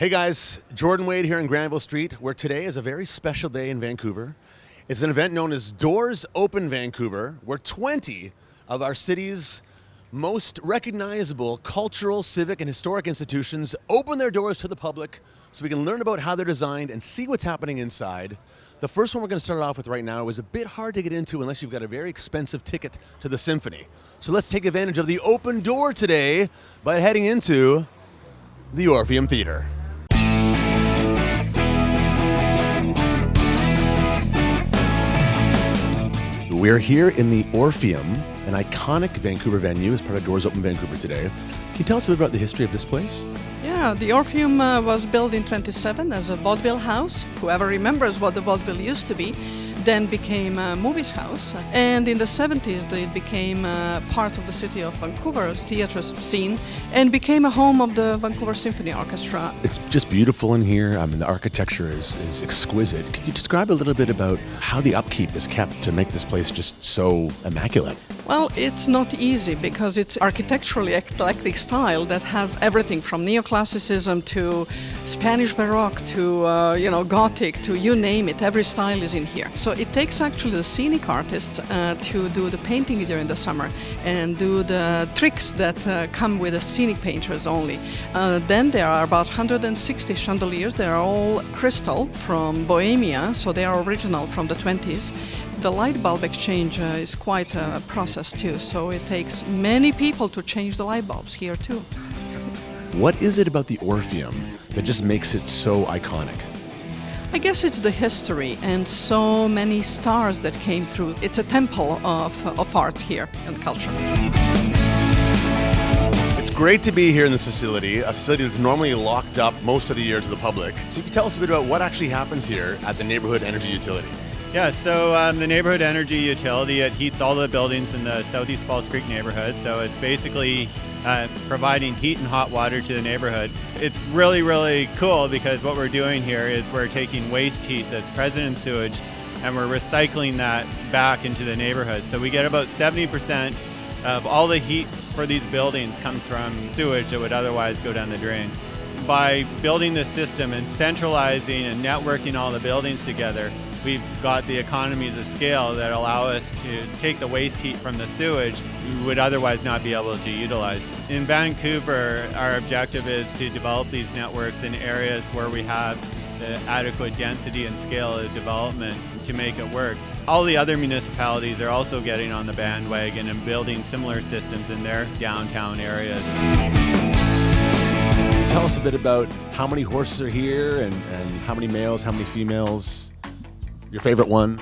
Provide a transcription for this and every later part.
Hey guys, Jordan Wade here in Granville Street, where today is a very special day in Vancouver. It's an event known as Doors Open Vancouver, where 20 of our city's most recognizable cultural, civic, and historic institutions open their doors to the public so we can learn about how they're designed and see what's happening inside. The first one we're going to start off with right now is a bit hard to get into unless you've got a very expensive ticket to the symphony. So let's take advantage of the open door today by heading into the Orpheum Theatre. We're here in the Orpheum, an iconic Vancouver venue as part of Doors Open Vancouver today. Can you tell us a bit about the history of this place? Yeah, the Orpheum was built in 1927 as a vaudeville house. Whoever remembers what the vaudeville used to be, then became a movies house. And in the 70s, it became part of the City of Vancouver's theatre scene and became a home of the Vancouver Symphony Orchestra. It's just beautiful in here. I mean, the architecture is exquisite. Could you describe a little bit about how the upkeep is kept to make this place just so immaculate? Well, it's not easy because it's architecturally eclectic style that has everything from neoclassicism to Spanish Baroque to Gothic to you name it. Every style is in here. So it takes actually the scenic artists to do the painting during the summer and do the tricks that come with the scenic painters only. Then there are about 160 chandeliers. They are all crystal from Bohemia, so they are original from the 20s. The light bulb exchange is quite a process too, so it takes many people to change the light bulbs here too. What is it about the Orpheum that just makes it so iconic? I guess it's the history and so many stars that came through. It's a temple of art here and culture. It's great to be here in this facility, a facility that's normally locked up most of the year to the public. So you can tell us a bit about what actually happens here at the Neighbourhood Energy utility. Yeah, so the Neighbourhood Energy utility, it heats all the buildings in the Southeast Falls Creek neighborhood. So it's basically providing heat and hot water to the neighborhood. It's really, really cool because what we're doing here is we're taking waste heat that's present in sewage and we're recycling that back into the neighborhood. So we get about 70% of all the heat for these buildings comes from sewage that would otherwise go down the drain. By building this system and centralizing and networking all the buildings together, we've got the economies of scale that allow us to take the waste heat from the sewage we would otherwise not be able to utilize. In Vancouver, our objective is to develop these networks in areas where we have the adequate density and scale of development to make it work. All the other municipalities are also getting on the bandwagon and building similar systems in their downtown areas. Tell us a bit about how many horses are here and how many males, how many females. Your favorite one?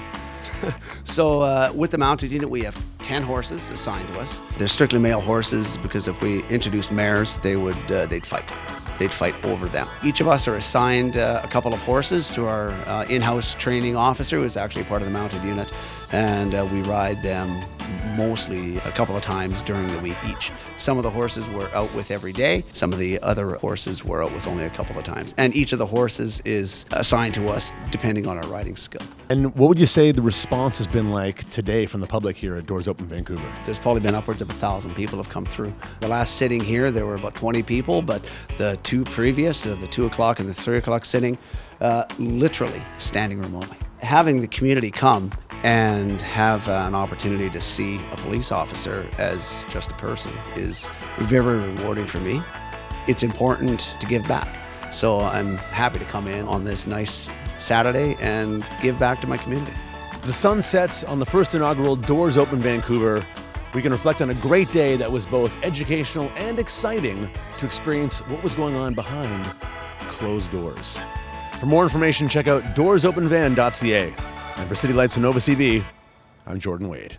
So with the mounted unit, we have 10 horses assigned to us. They're strictly male horses because if we introduced mares, they'd fight. They'd fight over them. Each of us are assigned a couple of horses to our in-house training officer, who is actually part of the mounted unit, and we ride them mostly a couple of times during the week each. Some of the horses we're out with every day. Some of the other horses we're out with only a couple of times. And each of the horses is assigned to us depending on our riding skill. And what would you say the response has been like today from the public here at Doors Open Vancouver? There's probably been upwards of 1,000 people have come through. The last sitting here, there were about 20 people, but the two previous, the 2 o'clock and the 3 o'clock sitting, literally standing room only. Having the community come and have an opportunity to see a police officer as just a person is very rewarding for me. It's important to give back. So I'm happy to come in on this nice Saturday and give back to my community. As the sun sets on the first inaugural Doors Open Vancouver, we can reflect on a great day that was both educational and exciting to experience what was going on behind closed doors. For more information, check out doorsopenvan.ca. And for City Lights and Novus TV, I'm Jordan Wade.